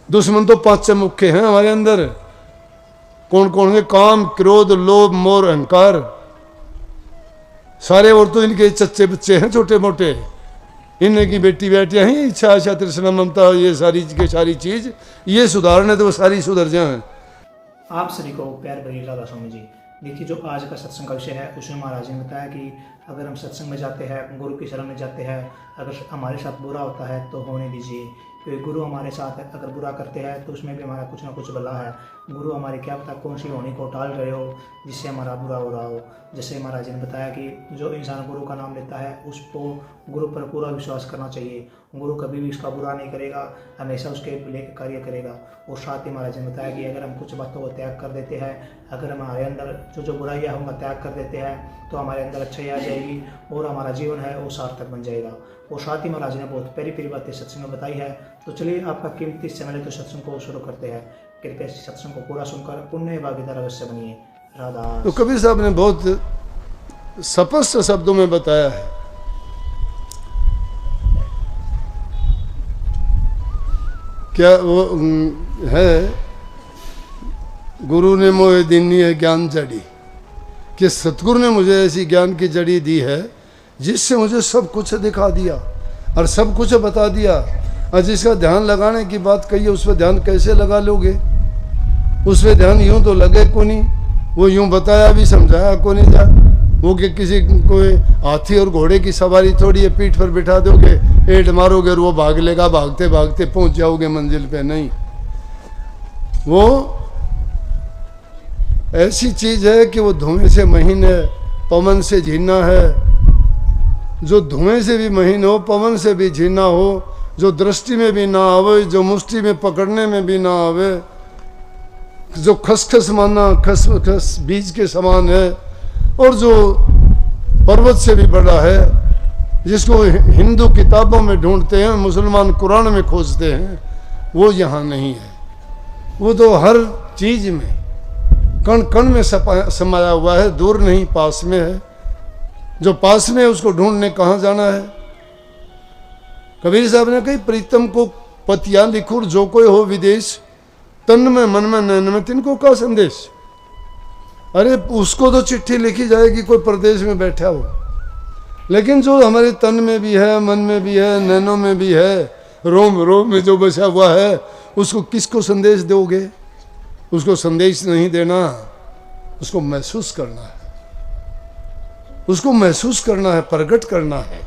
दुश्मन तो पांच मुख्य हैं हमारे अंदर। कौन कौन है? काम, क्रोध, लोभ, मोह, अहंकार। सारे और तो इनके चच्चे बच्चे हैं छोटे मोटे। इनकी बेटी बेटियां हैं, इच्छा आशा तृष्णा ममता, ये सारी की सारी चीज ये सुधारने तो वो सारी सुधर जाए। आप सभी को प्यार भरी राधा स्वामी जी। देखिए, जो आज का सत्संग का विषय है उसमें महाराज ने बताया कि अगर हम सत्संग में जाते हैं, गुरु की शरण में जाते हैं, अगर हमारे साथ बुरा होता है तो होने दीजिए, क्योंकि गुरु हमारे साथ है। अगर बुरा करते हैं तो उसमें भी हमारा कुछ ना कुछ भला है। गुरु हमारे क्या पता कौन सी होनी को टाल रहे हो जिससे हमारा बुरा हो रहा हो। जैसे महाराज ने बताया कि जो इंसान गुरु का नाम लेता है उसको गुरु पर पूरा विश्वास करना चाहिए। गुरु कभी भी उसका बुरा नहीं करेगा, हमेशा उसके लिए कार्य करेगा। और साथ ही महाराज ने बताया कि अगर हम कुछ बातों को त्याग कर देते हैं, अगर हमारे अंदर जो बुराइयाँ होंगे त्याग कर देते हैं तो हमारे अंदर अच्छाई आ जाएगी और हमारा जीवन है वो सार्थक बन जाएगा। और साथ ही महाराज ने बहुत प्यारी प्यारी बातें सत्संग में बताई है। तो चलिए, आपका कीमती समय तो सत्संग को शुरू करते हैं। कृपया सत्संग को पूरा सुनकर पुण्य भागीदार अवश्य बनिए। राधा। तो कबीर साहब ने बहुत स्पष्ट शब्दों में बताया है। क्या वो है, गुरु ने मोहे दीनी है ज्ञान जड़ी, कि सतगुरु ने मुझे ऐसी ज्ञान की जड़ी दी है जिससे मुझे सब कुछ दिखा दिया और सब कुछ बता दिया। और जिसका ध्यान लगाने की बात कही है उस पर ध्यान कैसे लगा लोगे? उस पर ध्यान यूं तो लगे को नहीं, वो यूं बताया भी समझाया को नहीं जा। वो कि किसी को हाथी और घोड़े की सवारी थोड़ी है, पीठ पर बिठा दोगे, एट मारोगे और वो भाग लेगा, भागते भागते पहुंच जाओगे मंजिल पे। नहीं, वो ऐसी चीज है कि वो धुएं से महीन है, पवन से झीना है। जो धुएं से भी महीन हो, पवन से भी झीना हो, जो दृष्टि में भी ना आवे, जो मुष्टि में पकड़ने में भी ना आवे, जो खसखस माना खस बीज के समान है, और जो पर्वत से भी बड़ा है, जिसको हिंदू किताबों में ढूंढते हैं, मुसलमान कुरान में खोजते हैं, वो यहाँ नहीं है। वो तो हर चीज में कण कण में समाया हुआ है, दूर नहीं पास में है। जो पास में है उसको ढूंढने कहाँ जाना है? कबीर साहब ने कही, प्रीतम को पतिया लिखुर जो कोई हो विदेश, तन में मन में नैन में तिनको का संदेश। अरे उसको तो चिट्ठी लिखी जाएगी कोई प्रदेश में बैठा हो, लेकिन जो हमारे तन में भी है, मन में भी है, नैनों में भी है, रोम रोम में जो बसा हुआ है, उसको किसको संदेश दोगे? उसको संदेश नहीं देना, उसको महसूस करना है। उसको महसूस करना है, प्रकट करना है।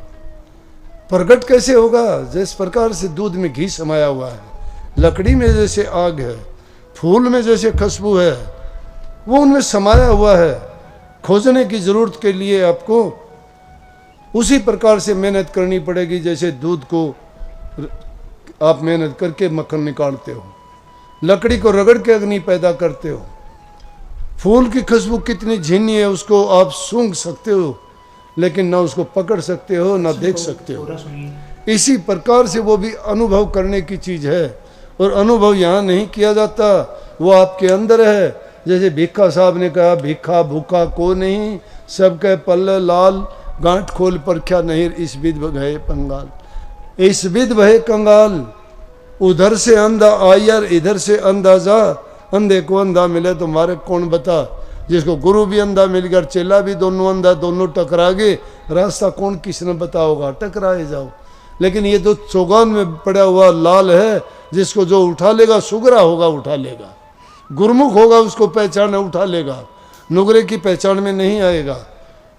प्रकट कैसे होगा? जिस प्रकार से दूध में घी समाया हुआ है, लकड़ी में जैसे आग है, फूल में जैसे खुशबू है, वो उनमें समाया हुआ है। खोजने की जरूरत के लिए आपको उसी प्रकार से मेहनत करनी पड़ेगी जैसे दूध को आप मेहनत करके मक्खन निकालते हो, लकड़ी को रगड़ के अग्नि पैदा करते हो। फूल की खुशबू कितनी झीनी है उसको आप सूंघ सकते हो, लेकिन ना उसको पकड़ सकते हो ना देख सकते हो। इसी प्रकार से वो भी अनुभव करने की चीज है, और अनुभव यहाँ नहीं किया जाता, वो आपके अंदर है। जैसे भिक्खा साहब ने कहा, भिक्खा भूखा को नहीं, सब कह पल्ले लाल, गांठ खोल परख्या नहीं, इस विध भये पंगाल। इस विध भये कंगाल, उधर से अंधा आयर इधर से अंधा जा, अंधे को अंधा मिले तो मारे कौन बता। जिसको गुरु भी अंधा मिल गया, चेला भी दोनों अंधा, दोनों टकरा गए, रास्ता कौन किसने बताओगा? टकराए जाओ। लेकिन ये तो चौगान में पड़ा हुआ लाल है, जिसको जो उठा लेगा, सुगरा होगा उठा लेगा, गुरमुख होगा उसको पहचान उठा लेगा, नुगरे की पहचान में नहीं आएगा।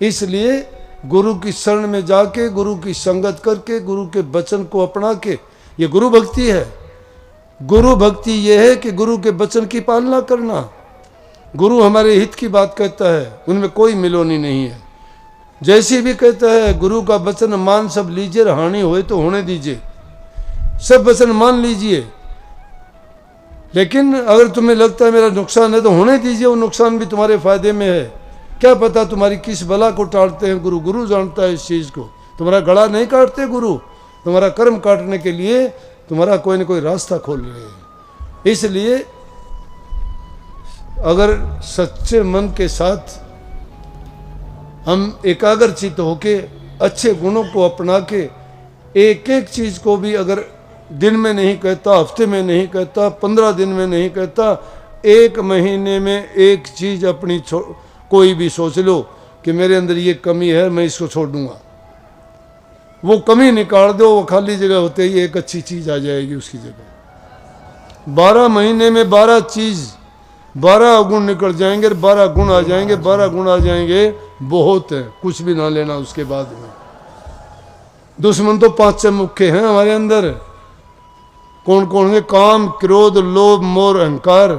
इसलिए गुरु की शरण में जाके, गुरु की संगत करके, गुरु के वचन को अपना के, ये गुरु भक्ति है। गुरु भक्ति ये है कि गुरु के वचन की पालना करना। गुरु हमारे हित की बात कहता है, उनमें कोई मिलोनी नहीं है। जैसे भी कहता है, गुरु का वचन मान सब लीजिए, हानि होए तो होने दीजिए, सब वचन मान लीजिए। लेकिन अगर तुम्हें लगता है मेरा नुकसान है तो होने दीजिए, वो नुकसान भी तुम्हारे फायदे में है। क्या पता तुम्हारी किस बला को टालते हैं गुरु, गुरु जानता है इस चीज को। तुम्हारा गला नहीं काटते गुरु, तुम्हारा कर्म काटने के लिए तुम्हारा कोई ना कोई रास्ता खोल रहे हैं। इसलिए अगर सच्चे मन के साथ हम एकाग्रचित होके अच्छे गुणों को अपना के एक एक चीज को भी अगर दिन में नहीं कहता, हफ्ते में नहीं कहता, 15 दिन में नहीं कहता, 1 महीने में एक चीज अपनी कोई भी सोच लो कि मेरे अंदर ये कमी है, मैं इसको छोड़ दूंगा, वो कमी निकाल दो, वो खाली जगह होते ही एक अच्छी चीज आ जाएगी उसकी जगह। 12 महीने में 12 चीज, 12 गुण निकल जाएंगे, 12 गुण आ जाएंगे, 12 गुण आ जाएंगे, बहुत है, कुछ भी ना लेना उसके बाद में। दुश्मन तो 5 मुख्य हैं हमारे अंदर। कौन कौन है? काम, क्रोध, लोभ, मोह, अहंकार।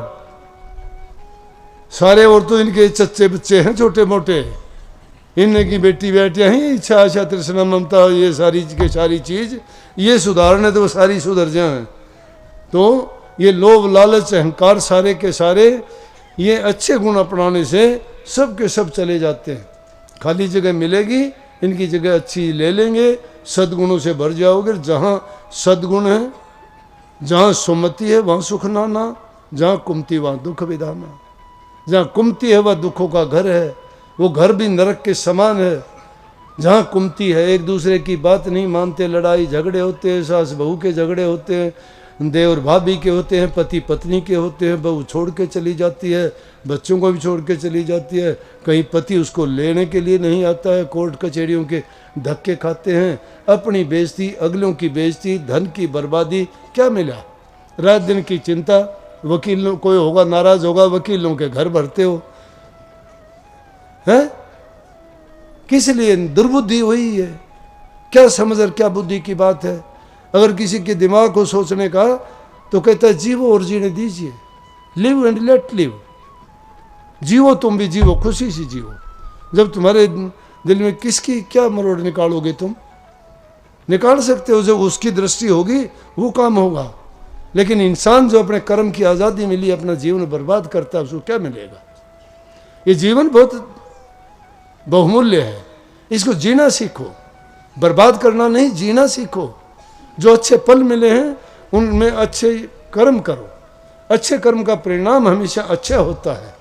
सारे और तो इनके चच्चे बच्चे हैं छोटे मोटे, इनकी बेटी बेटियां ही इच्छा आशा तृष्णा ममता, ये सारी के सारी चीज ये सुधारने तो वो सारी सुधर जाए। तो ये लोभ लालच अहंकार सारे के सारे ये अच्छे गुण अपनाने से सब के सब चले जाते हैं। खाली जगह मिलेगी, इनकी जगह अच्छी ले लेंगे, सद्गुणों से भर जाओगे। जहाँ सद्गुण है, जहाँ सुमति है वहाँ सुख नाना, जहाँ कुमति वहाँ दुख विधाना। जहाँ कुमति है वह दुखों का घर है, वो घर भी नरक के समान है। जहाँ कुमति है, एक दूसरे की बात नहीं मानते, लड़ाई झगड़े होते हैं, सास बहू के झगड़े होते हैं, देवर भाभी के होते हैं, पति पत्नी के होते हैं, बहू छोड़ के चली जाती है, बच्चों को भी छोड़ के चली जाती है, कहीं पति उसको लेने के लिए नहीं आता है, कोर्ट कचहरियों के धक्के खाते हैं, अपनी बेइज्जती, अगलों की बेइज्जती, धन की बर्बादी, क्या मिला? रात दिन की चिंता, वकीलों कोई होगा नाराज होगा, वकीलों के घर भरते हो हैं? किस लिए? दुर्बुद्धि हुई है। क्या समझ और क्या बुद्धि की बात है? अगर किसी के दिमाग को सोचने का तो कहता है जीवो और जीने दीजिए, लिव एंड लेट लिव। जीवो, तुम भी जीवो, खुशी से जीवो। जब तुम्हारे दिल में किसकी क्या मरोड़ निकालोगे? तुम निकाल सकते हो, जब उसकी दृष्टि होगी वो काम होगा। लेकिन इंसान जो अपने कर्म की आज़ादी मिली अपना जीवन बर्बाद करता है, उसको क्या मिलेगा? ये जीवन बहुत बहुमूल्य है, इसको जीना सीखो, बर्बाद करना नहीं, जीना सीखो। जो अच्छे पल मिले हैं उनमें अच्छे कर्म करो, अच्छे कर्म का परिणाम हमेशा अच्छा होता है।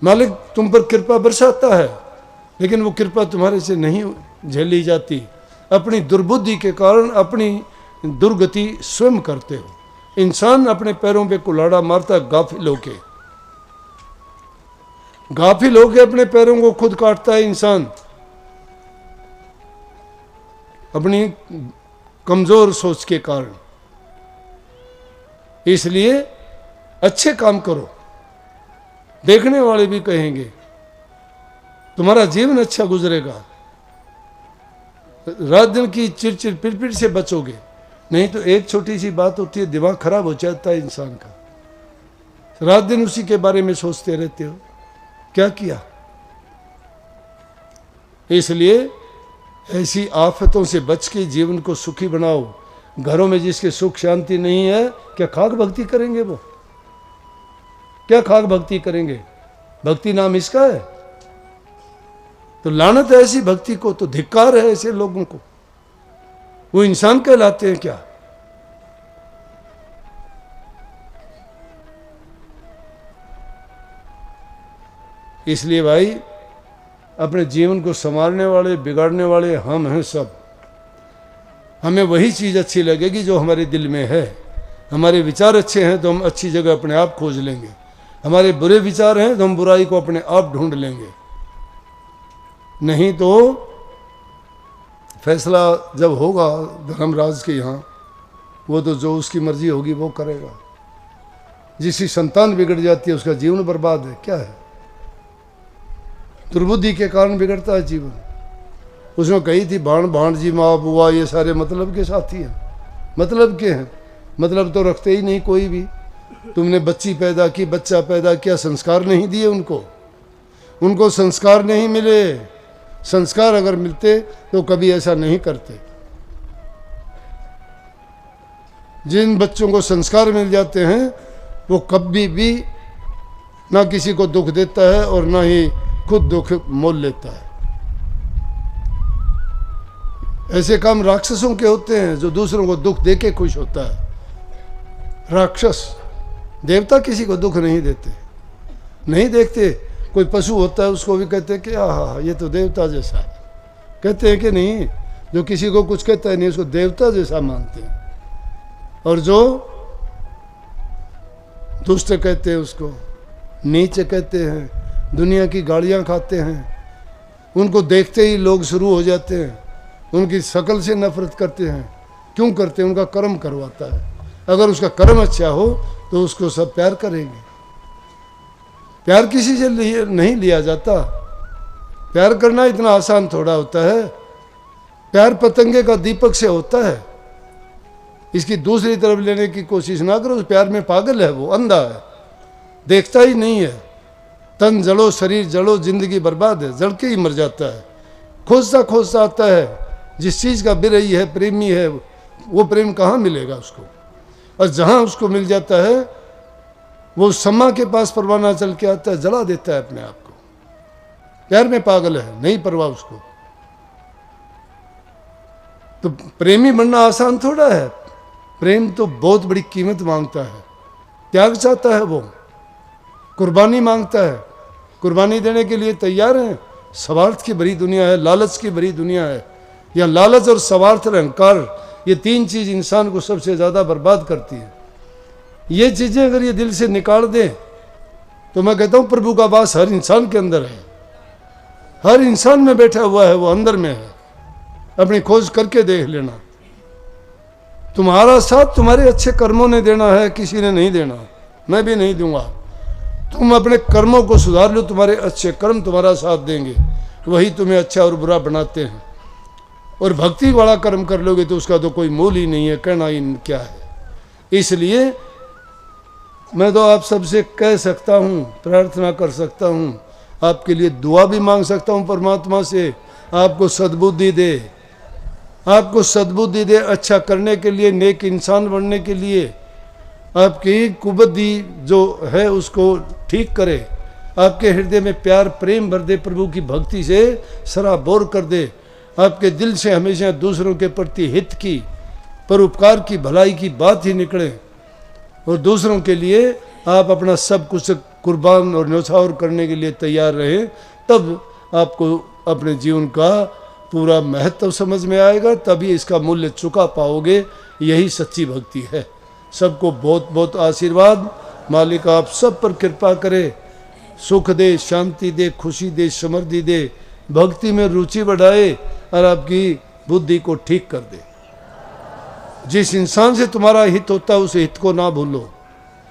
मालिक तुम पर कृपा बरसाता है, लेकिन वो कृपा तुम्हारे से नहीं झेली जाती। अपनी दुर्बुद्धि के कारण अपनी दुर्गति स्वयं करते हो। इंसान अपने पैरों पे कुल्हाड़ा मारता, गाफिल होके अपने पैरों को खुद काटता है इंसान, अपनी कमजोर सोच के कारण। इसलिए अच्छे काम करो, देखने वाले भी कहेंगे, तुम्हारा जीवन अच्छा गुजरेगा। रात दिन की चिड़चिड़ पिड़पिड़ से बचोगे, नहीं तो एक छोटी सी बात होती है, दिमाग खराब हो जाता है इंसान का। रात दिन उसी के बारे में सोचते रहते हो, क्या किया? इसलिए ऐसी आफतों से बच के जीवन को सुखी बनाओ। घरों में जिसके सुख शांति नहीं है, क्या खाक भक्ति करेंगे? वो क्या खाक भक्ति करेंगे? भक्ति नाम इसका है? तो लानत है ऐसी भक्ति को, तो धिक्कार है ऐसे लोगों को। वो इंसान कहलाते हैं क्या? इसलिए भाई, अपने जीवन को संभालने वाले, बिगाड़ने वाले हम हैं सब। हमें वही चीज़ अच्छी लगेगी जो हमारे दिल में है। हमारे विचार अच्छे हैं तो हम अच्छी जगह अपने आप खोज लेंगे, हमारे बुरे विचार हैं तो हम बुराई को अपने आप ढूंढ लेंगे। नहीं तो फैसला जब होगा धर्मराज के यहाँ, वो तो जो उसकी मर्जी होगी वो करेगा। जिसकी संतान बिगड़ जाती है उसका जीवन बर्बाद है। क्या है? दुर्बुद्धि के कारण बिगड़ता है जीवन। उसमें कही थी भाण जी, माँ बुआ, ये सारे मतलब के साथी हैं। मतलब के हैं? मतलब तो रखते ही नहीं कोई भी। तुमने बच्ची पैदा की, बच्चा पैदा किया, संस्कार नहीं दिए उनको संस्कार नहीं मिले। संस्कार अगर मिलते तो कभी ऐसा नहीं करते। जिन बच्चों को संस्कार मिल जाते हैं वो कभी भी ना किसी को दुख देता है और ना ही खुद दुख मोल लेता है। ऐसे काम राक्षसों के होते हैं जो दूसरों को दुख देके खुश होता है। राक्षस, देवता किसी को दुख नहीं देते, नहीं देखते। कोई पशु होता है उसको भी कहते हैं कि हाँ ये तो देवता जैसा है, कहते हैं कि नहीं। जो किसी को कुछ कहता है नहीं उसको देवता जैसा मानते हैं। और जो दुष्ट कहते हैं उसको, नीच कहते हैं, दुनिया की गालियां खाते हैं, उनको देखते ही लोग शुरू हो जाते हैं, उनकी शक्ल से नफरत करते हैं। क्यों करते हैं? उनका कर्म करवाता है। अगर उसका कर्म अच्छा हो तो उसको सब प्यार करेंगे। प्यार किसी से नहीं लिया जाता। प्यार करना इतना आसान थोड़ा होता है। प्यार पतंगे का दीपक से होता है। इसकी दूसरी तरफ लेने की कोशिश ना करो। उस प्यार में पागल है, वो अंधा है, देखता ही नहीं है। तन जड़ो, शरीर जड़ो, जिंदगी बर्बाद है, जड़ के ही मर जाता है। खोजता खोजता आता है। जिस चीज़ का बिरही है, प्रेमी है, वो प्रेम कहाँ मिलेगा उसको? और जहाँ उसको मिल जाता है, वो सम्मा के पास परवाना चल के आता है, जला देता है अपने आप को। प्यार में पागल है, नहीं परवाह उसको। तो प्रेमी बनना आसान थोड़ा है। प्रेम तो बहुत बड़ी कीमत मांगता है, त्याग चाहता है, वो कुर्बानी मांगता है। कुर्बानी देने के लिए तैयार हैं। स्वार्थ की भरी दुनिया है, लालच की भरी दुनिया है। या लालच और स्वार्थ और अहंकार, ये तीन चीज इंसान को सबसे ज्यादा बर्बाद करती है। ये चीजें अगर ये दिल से निकाल दे तो मैं कहता हूं प्रभु का वास हर इंसान के अंदर है। हर इंसान में बैठा हुआ है, वो अंदर में है। अपनी खोज करके देख लेना। तुम्हारा साथ तुम्हारे अच्छे कर्मों ने देना है, किसी ने नहीं देना। मैं भी नहीं दूंगा। तुम अपने कर्मों को सुधार लो, तुम्हारे अच्छे कर्म तुम्हारा साथ देंगे। वही तुम्हें अच्छा और बुरा बनाते हैं। और भक्ति वाला कर्म कर लोगे तो उसका तो कोई मोल ही नहीं है, कहना ही क्या है। इसलिए मैं तो आप सबसे कह सकता हूँ, प्रार्थना कर सकता हूँ, आपके लिए दुआ भी मांग सकता हूँ परमात्मा से, आपको सद्बुद्धि दे, आपको सद्बुद्धि दे अच्छा करने के लिए, नेक इंसान बनने के लिए। आपकी कुबुद्धि जो है उसको ठीक करे, आपके हृदय में प्यार प्रेम भर दे, प्रभु की भक्ति से सराबोर कर दे। आपके दिल से हमेशा दूसरों के प्रति हित की, परोपकार की, भलाई की बात ही निकले। और दूसरों के लिए आप अपना सब कुछ कुर्बान और न्यौछावर करने के लिए तैयार रहें। तब आपको अपने जीवन का पूरा महत्व समझ में आएगा, तभी इसका मूल्य चुका पाओगे। यही सच्ची भक्ति है। सबको बहुत बहुत आशीर्वाद। मालिक आप सब पर कृपा करे, सुख दे, शांति दे, खुशी दे, समृद्धि दे, भक्ति में रुचि बढ़ाए और आपकी बुद्धि को ठीक कर दे। जिस इंसान से तुम्हारा हित होता है उस हित को ना भूलो,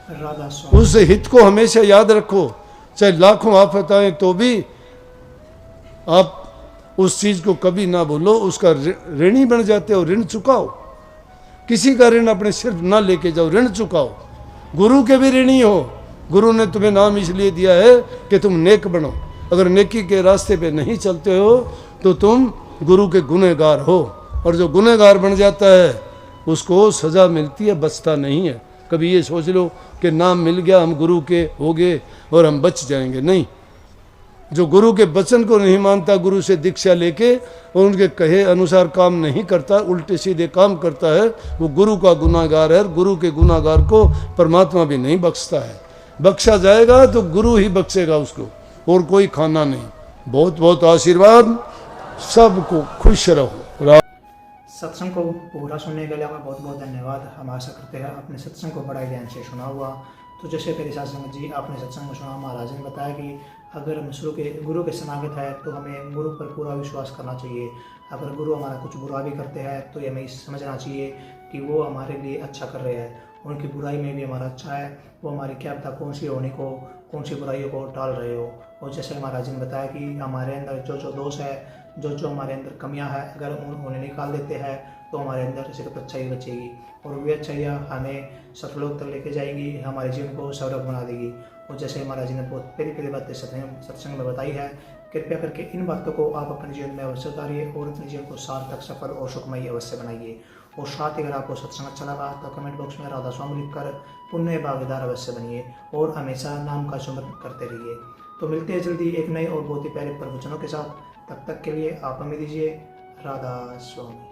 राधा स्वामी। उस हित को हमेशा याद रखो। चाहे लाखों आफत आए तो भी आप उस चीज को कभी ना भूलो। उसका ऋणी बन जाते हो, ऋण चुकाओ। किसी का ऋण अपने सिर्फ ना लेके जाओ, ऋण चुकाओ। गुरु के भी ऋणी हो। गुरु ने तुम्हें नाम इसलिए दिया है कि तुम नेक बनो। अगर नेकी के रास्ते पे नहीं चलते हो तो तुम गुरु के गुनहगार हो। और जो गुनहगार बन जाता है उसको सजा मिलती है, बचता नहीं है। कभी ये सोच लो कि नाम मिल गया, हम गुरु के हो गए और हम बच जाएंगे, नहीं। जो गुरु के वचन को नहीं मानता, गुरु से दीक्षा लेके और उनके कहे अनुसार काम नहीं करता, उल्टे सीधे काम करता है, वो गुरु का गुनाहगार है। गुरु के गुनाहगार को परमात्मा भी नहीं बख्शता है। बख्शा जाएगा तो गुरु ही बख्शेगा उसको, और कोई खाना नहीं। बहुत बहुत आशीर्वाद, सबको खुश रहो। सत्संग को पूरा सुनने के लिए आपका बहुत बहुत धन्यवाद। हम आशा करते हैं आपने सत्संग को बड़ा ही ध्यान से सुना हुआ। तो जैसे मेरे साथ संगत जी आपने सत्संग में सुना, महाराज ने बताया कि अगर हम गुरु के शरणागत है तो हमें गुरु पर पूरा विश्वास करना चाहिए। अगर गुरु हमारा कुछ बुरा भी करते हैं तो हमें समझना चाहिए कि वो हमारे लिए अच्छा कर रहे हैं। उनकी बुराई में भी हमारा अच्छा है। वो हमारी क्या पता कौन सी होने को, कौन सी बुराइयों को टाल रहे हो। और जैसे महाराज ने बताया कि हमारे अंदर जो जो दोष है, जो हमारे अंदर कमियां हैं, अगर उन्हें निकाल देते हैं तो हमारे अंदर सिर्फ अच्छाई बचेगी। और वे अच्छाइयाँ हमें सफलों तक लेके जाएंगी, हमारे जीवन को सौरभ बना देगी। और जैसे महाराज ने बहुत प्यारी प्यारी बातें सत्संग में बताई है, कृपया करके इन बातों को आप अपने जीवन में अवश्य उतारिए और अपने जीवन को सार्थक, सफल और सुखमय अवश्य बनाइए। और साथ ही अगर आपको सत्संग अच्छा लगा तो कमेंट बॉक्स में राधा स्वामी लिखकर पुण्य भागीदार अवश्य बनिए और हमेशा नाम का सुमरण करते रहिए। तो मिलते हैं जल्दी एक नए और बहुत ही प्यारे प्रवचनों के साथ। तब तक के लिए आप हमें दीजिए राधा स्वामी।